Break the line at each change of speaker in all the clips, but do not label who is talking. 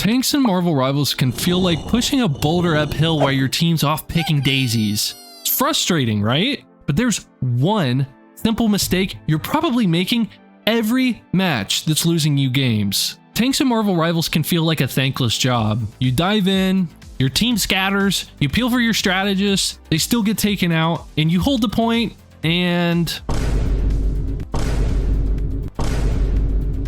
Tanks and Marvel Rivals can feel like pushing a boulder uphill while your team's off picking daisies. It's frustrating, right? But there's one simple mistake you're probably making every match that's losing you games. Tanks and Marvel Rivals can feel like a thankless job. You dive in, your team scatters, you peel for your strategists, they still get taken out, and you hold the point, and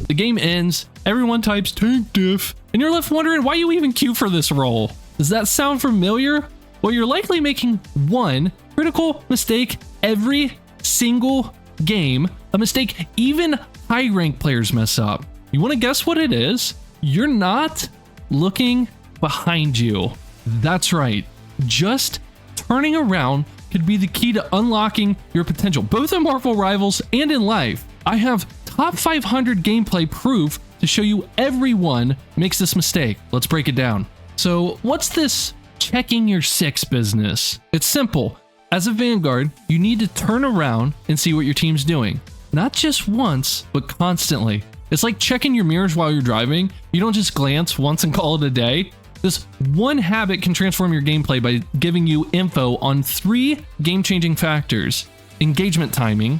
the game ends, everyone types tank diff, and you're left wondering why you even queue for this role. Does that sound familiar? Well, you're likely making one critical mistake every single game, a mistake even high rank players mess up. You want to guess what it is? You're not looking behind you. That's right. Just turning around could be the key to unlocking your potential, both in Marvel Rivals and in life. I have top 500 gameplay proof to show you everyone makes this mistake. Let's break it down. So what's this checking your six business? It's simple. As a Vanguard, you need to turn around and see what your team's doing. Not just once, but constantly. It's like checking your mirrors while you're driving. You don't just glance once and call it a day. This one habit can transform your gameplay by giving you info on 3 game-changing factors: engagement timing,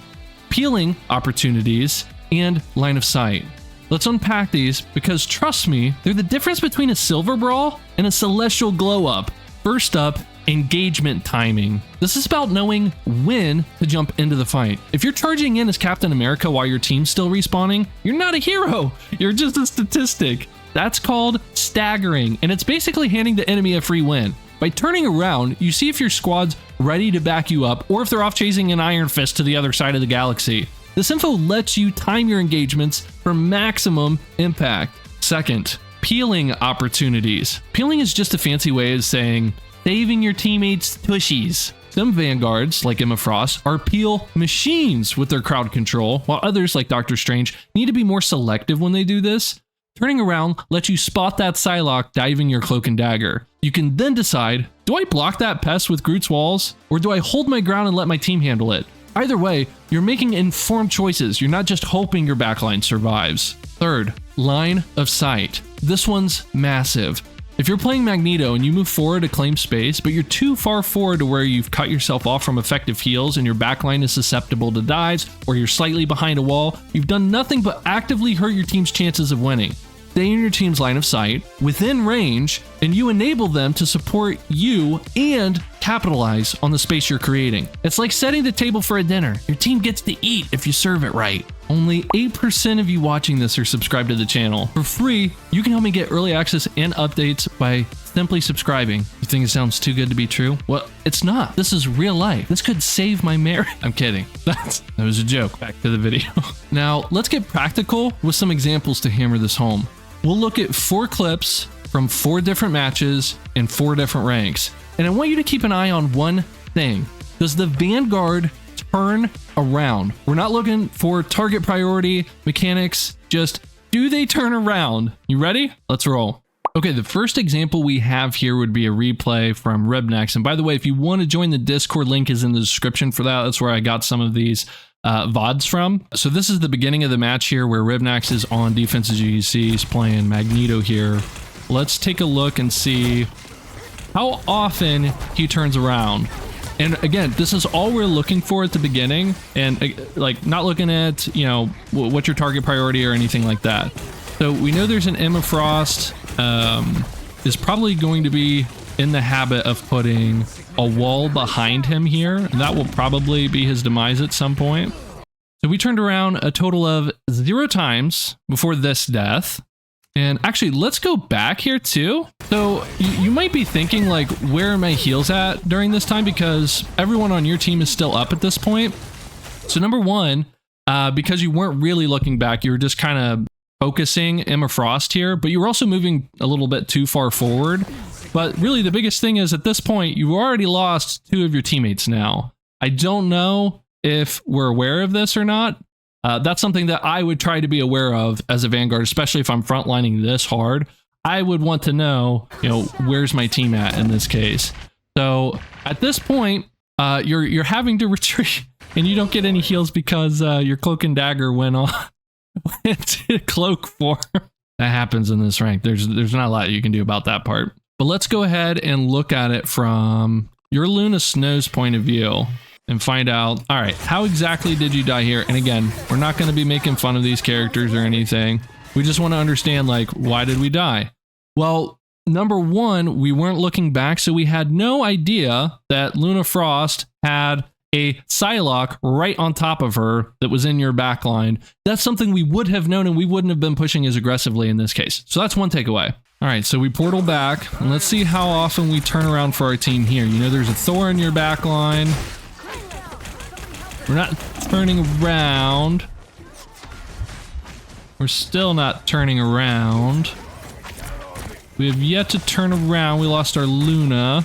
peeling opportunities, and line of sight. Let's unpack these because trust me, they're the difference between a silver brawl and a celestial glow up. First up, engagement timing. This is about knowing when to jump into the fight. If you're charging in as Captain America while your team's still respawning, you're not a hero. You're just a statistic. That's called staggering, and it's basically handing the enemy a free win. By turning around, you see if your squad's ready to back you up or if they're off chasing an Iron Fist to the other side of the galaxy. This info lets you time your engagements for maximum impact. Second, peeling opportunities. Peeling is just a fancy way of saying saving your teammates' tushies. Some Vanguards, like Emma Frost, are peel machines with their crowd control, while others, like Doctor Strange, need to be more selective when they do this. Turning around lets you spot that Psylocke diving your cloak and dagger. You can then decide, do I block that pest with Groot's walls, or do I hold my ground and let my team handle it? Either way, you're making informed choices. You're not just hoping your backline survives. Third, line of sight. This one's massive. If you're playing Magneto and you move forward to claim space, but you're too far forward to where you've cut yourself off from effective heals and your backline is susceptible to dives, or you're slightly behind a wall, you've done nothing but actively hurt your team's chances of winning. Stay in your team's line of sight, within range, and you enable them to support you and capitalize on the space you're creating. It's like setting the table for a dinner. Your team gets to eat if you serve it right. Only 8% of you watching this are subscribed to the channel. For free, you can help me get early access and updates by simply subscribing. You think it sounds too good to be true? Well, it's not. This is real life. This could save my marriage. I'm kidding. That was a joke. Back to the video. Now, let's get practical with some examples to hammer this home. We'll look at 4 clips from 4 different matches in 4 different ranks. And I want you to keep an eye on one thing. Does the Vanguard turn around? We're not looking for target priority mechanics, just do they turn around? You ready? Let's roll. Okay, the first example we have here would be a replay from Ribnex. And by the way, if you want to join the Discord, link is in the description for that. That's where I got some of these VODs from. So this is the beginning of the match here where Ribnex is on defense. As you can see, he's playing Magneto here. Let's take a look and see how often he turns around. And again, this is all we're looking for at the beginning, and like not looking at, you know, what's your target priority or anything like that. So we know there's an Emma Frost is probably going to be in the habit of putting a wall behind him here, and that will probably be his demise at some point. So we turned around a total of 0 times before this death. And actually, let's go back here too. So you might be thinking, like, where are my heals at during this time? Because everyone on your team is still up at this point. So number one, because you weren't really looking back, you were just kind of focusing Emma Frost here, but you were also moving a little bit too far forward. But really the biggest thing is at this point, you've already lost 2 of your teammates now. I don't know if we're aware of this or not. That's something that I would try to be aware of as a Vanguard, especially if I'm frontlining this hard. I would want to know, you know, where's my team at in this case. So at this point, you're having to retreat, and you don't get any heals because your cloak and dagger went to cloak form. That happens in this rank. There's not a lot you can do about that part. But let's go ahead and look at it from your Luna Snow's point of view and find out, all right, how exactly did you die here? And again, we're not going to be making fun of these characters or anything. We just want to understand, like, why did we die? Well, number one, we weren't looking back, so we had no idea that Luna Frost had a Psylocke right on top of her that was in your backline. That's something we would have known, and we wouldn't have been pushing as aggressively in this case. So that's one takeaway. All right, so we portal back, and let's see how often we turn around for our team here. You know, there's a Thor in your backline. We're not turning around. We're still not turning around. We have yet to turn around. We lost our Luna.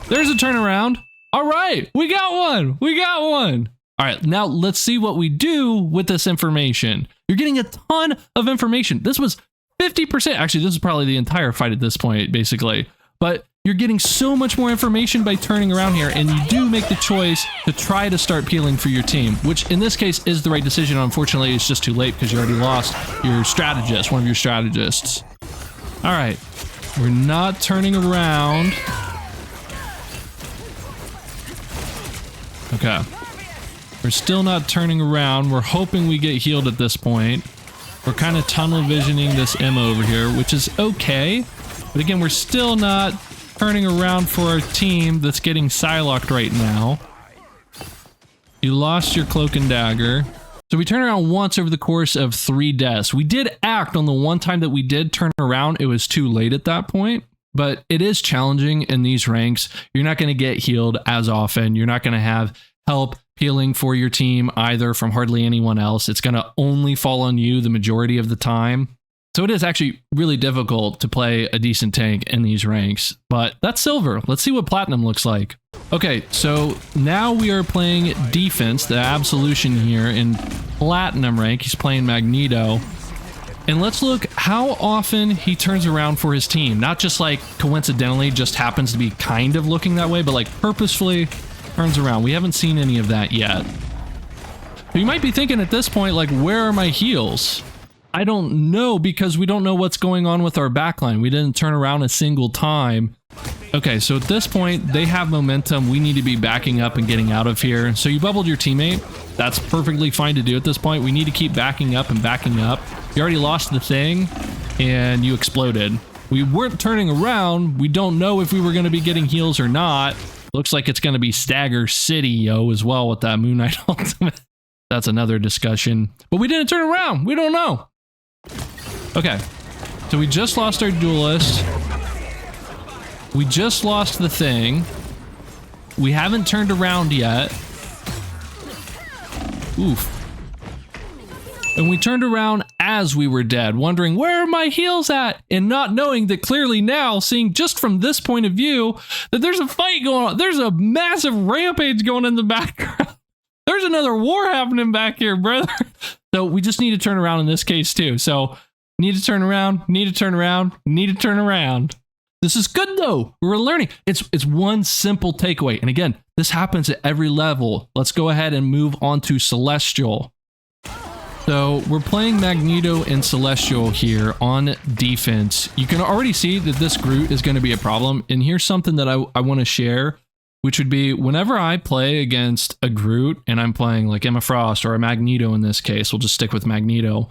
There's a turnaround. All right, we got one. We got one. All right, now let's see what we do with this information. You're getting a ton of information. This was 50%. Actually, this is probably the entire fight at this point, basically. But you're getting so much more information by turning around here, and you do make the choice to try to start peeling for your team, which in this case is the right decision. Unfortunately, it's just too late because you already lost your strategist, one of your strategists. All right, we're not turning around. Okay. We're still not turning around. We're hoping we get healed at this point. We're kind of tunnel visioning this Emma over here, which is okay. But again, we're still not turning around for our team that's getting Psylocked right now. You lost your cloak and dagger. So we turned around once over the course of 3 deaths. We did act on the one time that we did turn around. It was too late at that point. But it is challenging in these ranks. You're not going to get healed as often. You're not going to have help peeling for your team either from hardly anyone else. It's going to only fall on you the majority of the time. So it is actually really difficult to play a decent tank in these ranks, but that's silver. Let's see what platinum looks like. Okay, so now we are playing defense, the absolution here in platinum rank. He's playing Magneto. And let's look how often he turns around for his team. Not just like coincidentally just happens to be kind of looking that way, but like purposefully turns around. We haven't seen any of that yet. But you might be thinking at this point, like, where are my heals? I don't know, because we don't know what's going on with our backline. We didn't turn around a single time. Okay, so at this point, they have momentum. We need to be backing up and getting out of here. So you bubbled your teammate. That's perfectly fine to do at this point. We need to keep backing up and backing up. You already lost the thing, and you exploded. We weren't turning around. We don't know if we were going to be getting heals or not. Looks like it's going to be Stagger City, yo, as well with that Moon Knight ultimate. That's another discussion. But we didn't turn around. We don't know. Okay, so we just lost our duelist. We just lost the thing. We haven't turned around yet. Oof. And we turned around as we were dead, wondering, where are my heals at? And not knowing that clearly now, seeing just from this point of view, that there's a fight going on. There's a massive rampage going in the background. There's another war happening back here, brother. So we just need to turn around in this case too. So need to turn around, need to turn around, need to turn around. This is good though. We're learning. It's one simple takeaway. And again, this happens at every level. Let's go ahead and move on to Celestial. So we're playing Magneto and Celestial here on defense. You can already see that this Groot is going to be a problem. And here's something that I want to share, which would be whenever I play against a Groot and I'm playing like Emma Frost or a Magneto in this case, we'll just stick with Magneto.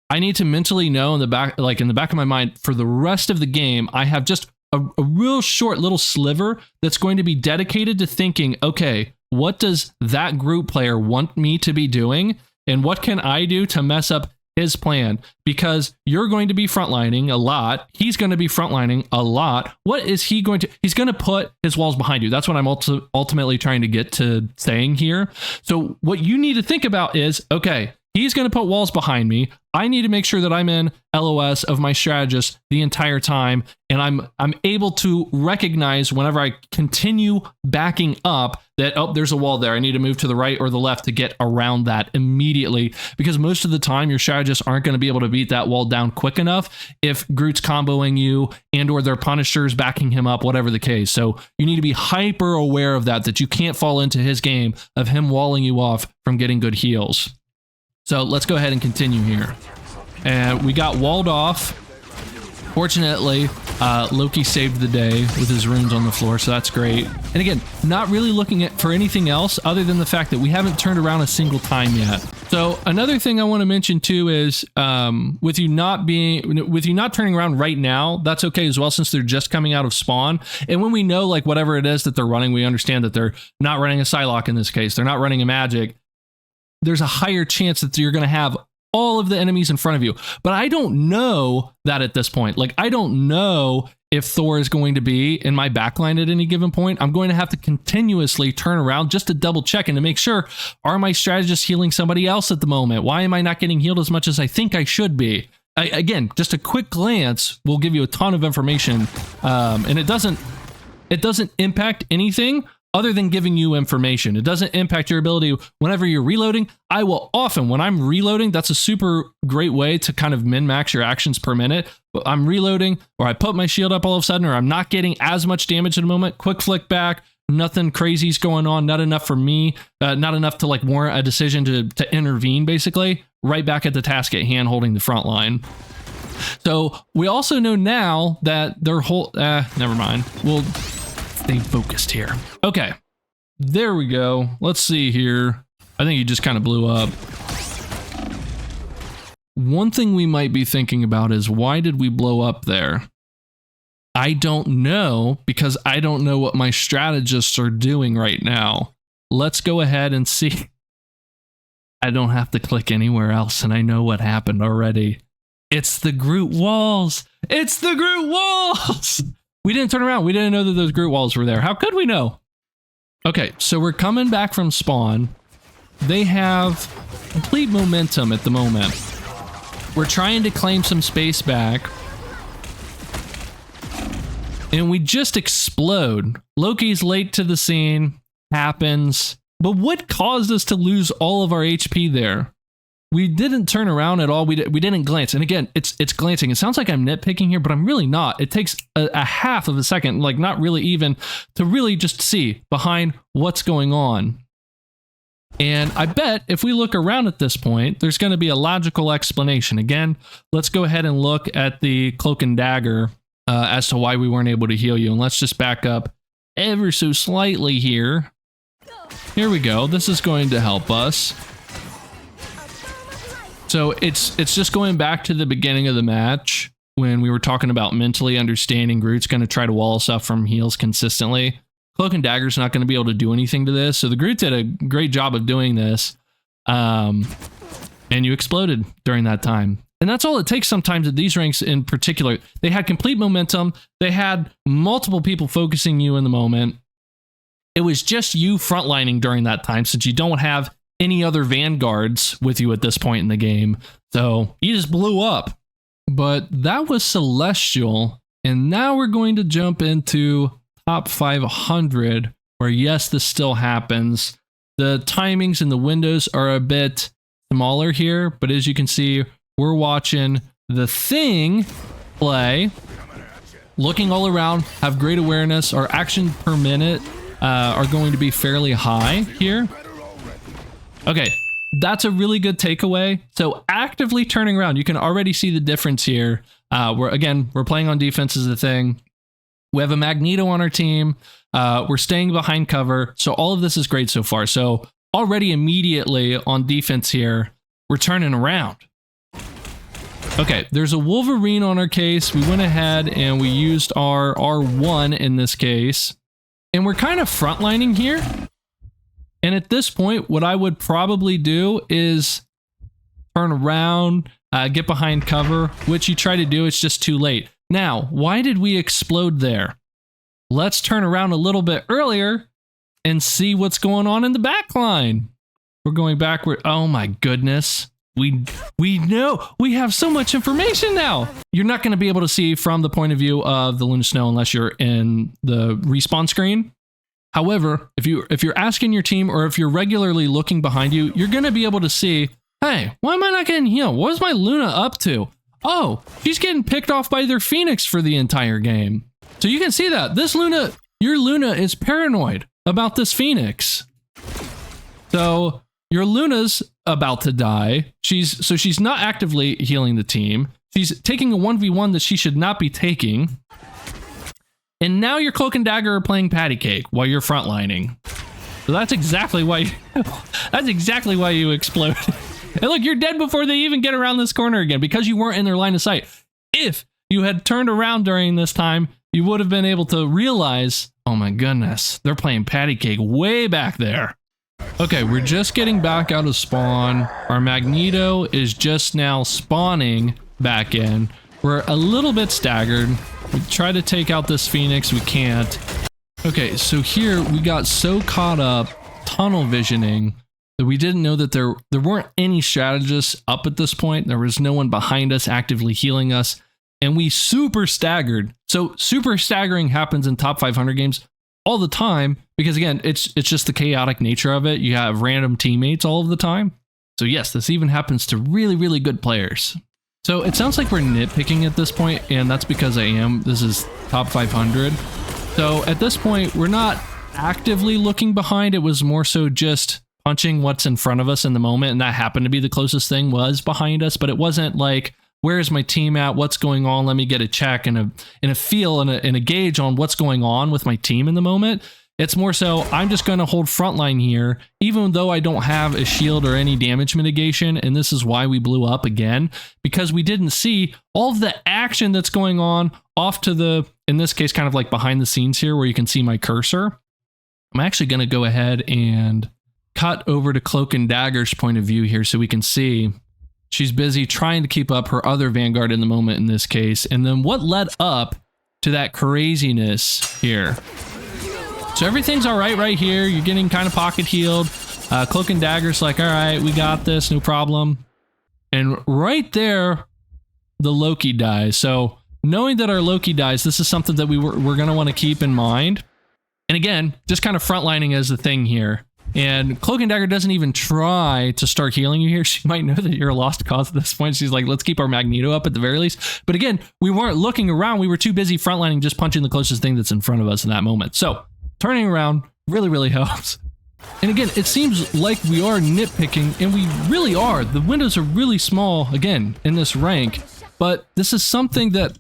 I need to mentally know in the back of my mind for the rest of the game, I have just a real short little sliver that's going to be dedicated to thinking, okay, what does that Groot player want me to be doing? And what can I do to mess up his plan? Because you're going to be frontlining a lot. He's going to be frontlining a lot. What is he going to? He's going to put his walls behind you. That's what I'm ultimately trying to get to saying here. So what you need to think about is, okay, he's going to put walls behind me. I need to make sure that I'm in LOS of my strategist the entire time. And I'm able to recognize whenever I continue backing up that, oh, there's a wall there. I need to move to the right or the left to get around that immediately. Because most of the time, your strategists aren't going to be able to beat that wall down quick enough if Groot's comboing you and or their punishers backing him up, whatever the case. So you need to be hyper aware of that you can't fall into his game of him walling you off from getting good heals. So let's go ahead and continue here. And we got walled off. Fortunately, Loki saved the day with his runes on the floor, so that's great. And again, not really looking at for anything else other than the fact that we haven't turned around a single time yet. So another thing I want to mention too is with you not turning around right now, that's okay as well, since they're just coming out of spawn. And when we know like whatever it is that they're running, we understand that they're not running a Psylocke in this case. They're not running a magic. There's a higher chance that you're going to have all of the enemies in front of you. But I don't know that at this point. Like, I don't know if Thor is going to be in my backline at any given point. I'm going to have to continuously turn around just to double check and to make sure, are my strategists healing somebody else at the moment? Why am I not getting healed as much as I think I should be? Again, just a quick glance will give you a ton of information. And it doesn't impact anything other than giving you information. It doesn't impact your ability whenever you're reloading. I will often, when I'm reloading, that's a super great way to kind of min-max your actions per minute. But I'm reloading, or I put my shield up all of a sudden, or I'm not getting as much damage at the moment. Quick flick back, nothing crazy's going on, not enough for me, not enough to like warrant a decision to intervene, basically. Right back at the task at hand, holding the front line. So we also know now that their whole, never mind. We'll stay focused here. Okay, there we go. Let's see here. I think he just kind of blew up. One thing we might be thinking about is, why did we blow up there? I don't know, because I don't know what my strategists are doing right now. Let's go ahead and see. I don't have to click anywhere else, and I know what happened already. It's the Groot walls. It's the Groot walls. We didn't turn around. We didn't know that those Groot walls were there. How could we know? Okay, so we're coming back from spawn. They have complete momentum at the moment. We're trying to claim some space back. And we just explode. Loki's late to the scene. Happens. But what caused us to lose all of our HP there? We didn't turn around at all. We didn't glance. And again, it's glancing. It sounds like I'm nitpicking here, but I'm really not. It takes a half of a second, like not really even, to really just see behind what's going on. And I bet if we look around at this point, there's going to be a logical explanation. Again, let's go ahead and look at the cloak and dagger as to why we weren't able to heal you. And let's just back up ever so slightly here. Here we go. This is going to help us. So it's just going back to the beginning of the match when we were talking about mentally understanding Groot's going to try to wall us up from heals consistently. Cloak and Dagger's not going to be able to do anything to this. So the Groot did a great job of doing this. And you exploded during that time. And that's all it takes sometimes at these ranks in particular. They had complete momentum. They had multiple people focusing you in the moment. It was just you frontlining during that time, since you don't have any other Vanguards with you at this point in the game. So you just blew up. But that was Celestial. And now we're going to jump into top 500, where yes, this still happens. The timings and the windows are a bit smaller here, but as you can see, we're watching the Thing play, looking all around, have great awareness. Our action per minute are going to be fairly high here. Okay, that's a really good takeaway. So actively turning around, you can already see the difference here. We're playing on defense as a Thing. We have a Magneto on our team. We're staying behind cover. So all of this is great so far. So already immediately on defense here, we're turning around. Okay, there's a Wolverine on our case. We went ahead and we used our R1 in this case. And we're kind of frontlining here. And at this point, what I would probably do is turn around, get behind cover, which you try to do, it's just too late. Now, why did we explode there? Let's turn around a little bit earlier and see what's going on in the backline. We're going backward. Oh my goodness. We know. We have so much information now. You're not going to be able to see from the point of view of the Luna Snow unless you're in the respawn screen. However, if you're asking your team, or if you're regularly looking behind you, you're going to be able to see, hey, why am I not getting healed? What is my Luna up to? Oh, she's getting picked off by their Phoenix for the entire game. So you can see that this Luna, your Luna is paranoid about this Phoenix. So your Luna's about to die. She's not actively healing the team. She's taking a 1v1 that she should not be taking. And now your Cloak and Dagger are playing patty cake while you're frontlining. So that's exactly why you exploded. And look, you're dead before they even get around this corner again because you weren't in their line of sight. If you had turned around during this time, you would have been able to realize, oh my goodness, they're playing patty cake way back there. Okay, we're just getting back out of spawn. Our Magneto is just now spawning back in. We're a little bit staggered. We try to take out this Phoenix, we can't. Okay, so here we got so caught up tunnel visioning that we didn't know that there weren't any strategists up at this point. There was no one behind us actively healing us, and we super staggered. So super staggering happens in top 500 games all the time because again, it's just the chaotic nature of it. You have random teammates all of the time. So yes, this even happens to really, really good players. So it sounds like we're nitpicking at this point, and that's because I am. This is top 500. So at this point, we're not actively looking behind. It was more so just punching what's in front of us in the moment, and that happened to be the closest thing was behind us, but it wasn't like, where's my team at? What's going on? Let me get a check and a feel and a gauge on what's going on with my team in the moment. It's more so, I'm just going to hold frontline here, even though I don't have a shield or any damage mitigation. And this is why we blew up again, because we didn't see all of the action that's going on off to the, in this case, kind of like behind the scenes here where you can see my cursor. I'm actually going to go ahead and cut over to Cloak and Dagger's point of view here so we can see she's busy trying to keep up her other Vanguard in the moment in this case. And then what led up to that craziness here. So everything's all right here. You're getting kind of pocket healed. Cloak and Dagger's like, all right, we got this, no problem. And right there, the Loki dies. So knowing that our Loki dies, this is something that we're going to want to keep in mind. And again, just kind of frontlining as the thing here. And Cloak and Dagger doesn't even try to start healing you here. She might know that you're a lost cause at this point. She's like, let's keep our Magneto up at the very least. But again, we weren't looking around. We were too busy frontlining, just punching the closest thing that's in front of us in that moment. So turning around really, really helps. And again, it seems like we are nitpicking, and we really are. The windows are really small, again, in this rank. But this is something that,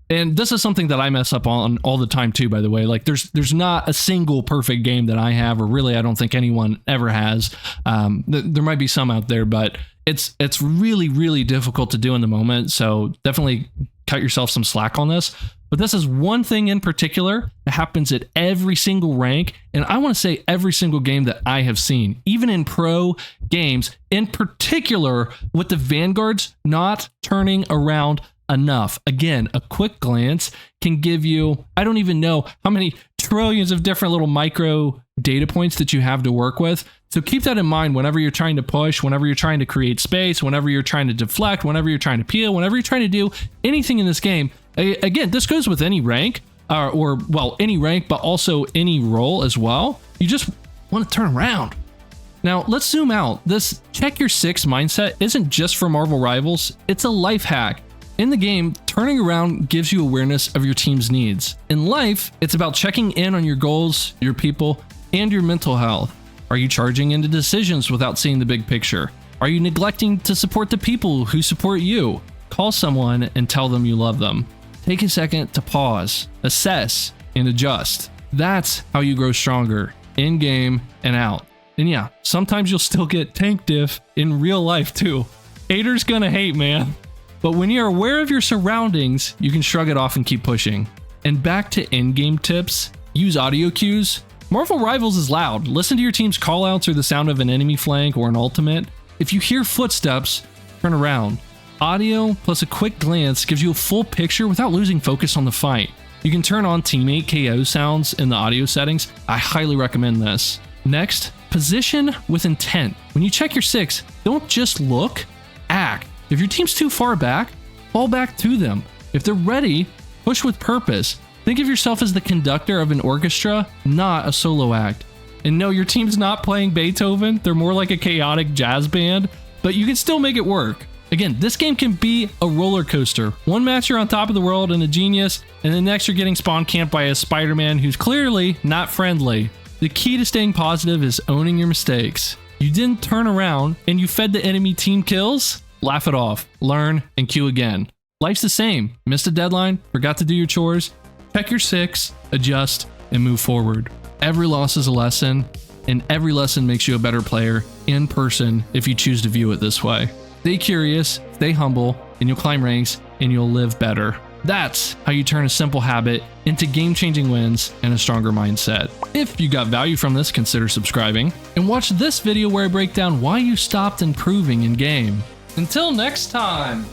and this is something that I mess up on all the time too, by the way. Like there's not a single perfect game that I have, or really I don't think anyone ever has. There might be some out there, but it's really, really difficult to do in the moment. So definitely cut yourself some slack on this. But this is one thing in particular that happens at every single rank. And I want to say every single game that I have seen, even in pro games, in particular with the Vanguards not turning around enough. Again, a quick glance can give you, I don't even know how many trillions of different little micro data points that you have to work with. So keep that in mind whenever you're trying to push, whenever you're trying to create space, whenever you're trying to deflect, whenever you're trying to peel, whenever you're trying to do anything in this game. Again, this goes with any rank, or any rank, but also any role as well. You just want to turn around. Now, let's zoom out. This check your six mindset isn't just for Marvel Rivals. It's a life hack. In the game, turning around gives you awareness of your team's needs. In life, it's about checking in on your goals, your people, and your mental health. Are you charging into decisions without seeing the big picture? Are you neglecting to support the people who support you? Call someone and tell them you love them. Take a second to pause, assess, and adjust. That's how you grow stronger, in-game and out. And yeah, sometimes you'll still get tank diff in real life too. Haters gonna hate, man. But when you're aware of your surroundings, you can shrug it off and keep pushing. And back to in-game tips, use audio cues. Marvel Rivals is loud. Listen to your team's callouts or the sound of an enemy flank or an ultimate. If you hear footsteps, turn around. Audio plus a quick glance gives you a full picture without losing focus on the fight. You can turn on teammate KO sounds in the audio settings. I highly recommend this. Next, position with intent. When you check your six, don't just look, act. If your team's too far back, fall back to them. If they're ready, push with purpose. Think of yourself as the conductor of an orchestra, not a solo act. And no, your team's not playing Beethoven. They're more like a chaotic jazz band, but you can still make it work. Again, this game can be a roller coaster. One match you're on top of the world and a genius, and the next you're getting spawn camped by a Spider-Man who's clearly not friendly. The key to staying positive is owning your mistakes. You didn't turn around and you fed the enemy team kills? Laugh it off, learn, and queue again. Life's the same. Missed a deadline, forgot to do your chores, check your 6, adjust, and move forward. Every loss is a lesson, and every lesson makes you a better player in person if you choose to view it this way. Stay curious, stay humble, and you'll climb ranks and you'll live better. That's how you turn a simple habit into game-changing wins and a stronger mindset. If you got value from this, consider subscribing and watch this video where I break down why you stopped improving in game. Until next time!